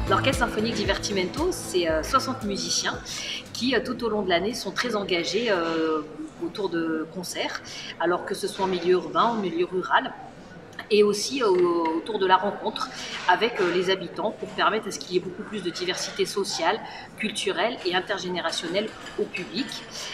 L'Orchestre Symphonique Divertimento, c'est 60 musiciens qui, tout au long de l'année, sont très engagés autour de concerts, alors que ce soit en milieu urbain, en milieu rural, et aussi autour de la rencontre avec les habitants pour permettre à ce qu'il y ait beaucoup plus de diversité sociale, culturelle et intergénérationnelle au public.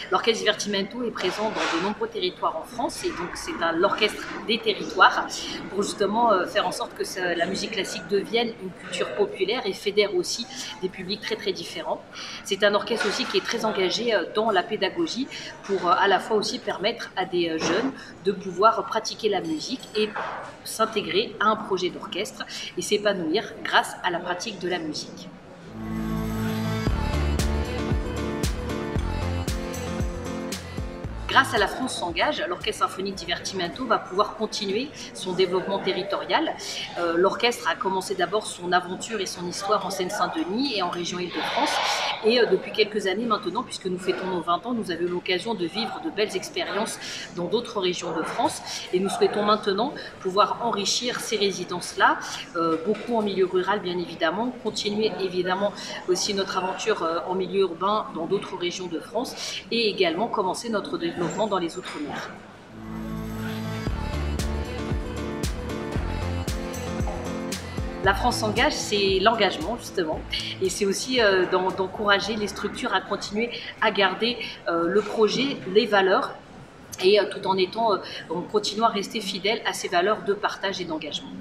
L'Orchestre Divertimento est présent dans de nombreux territoires en France et donc c'est l'orchestre des territoires pour justement faire en sorte que la musique classique devienne une culture populaire et fédère aussi des publics très très différents. C'est un orchestre aussi qui est très engagé dans la pédagogie pour à la fois aussi permettre à des jeunes de pouvoir pratiquer la musique et s'intégrer à un projet d'orchestre et s'épanouir grâce à la pratique de la musique. Grâce à La France s'engage, l'Orchestre Symphonique Divertimento va pouvoir continuer son développement territorial. L'orchestre a commencé d'abord son aventure et son histoire en Seine-Saint-Denis et en région Île-de-France. Et depuis quelques années maintenant, puisque nous fêtons nos 20 ans, nous avons eu l'occasion de vivre de belles expériences dans d'autres régions de France. Et nous souhaitons maintenant pouvoir enrichir ces résidences-là, beaucoup en milieu rural bien évidemment, continuer évidemment aussi notre aventure en milieu urbain dans d'autres régions de France et également commencer notre développement dans les Outre-mer. La France s'engage, c'est l'engagement justement, et c'est aussi d'encourager les structures à continuer à garder le projet, les valeurs, et tout en continuant à rester fidèle à ces valeurs de partage et d'engagement.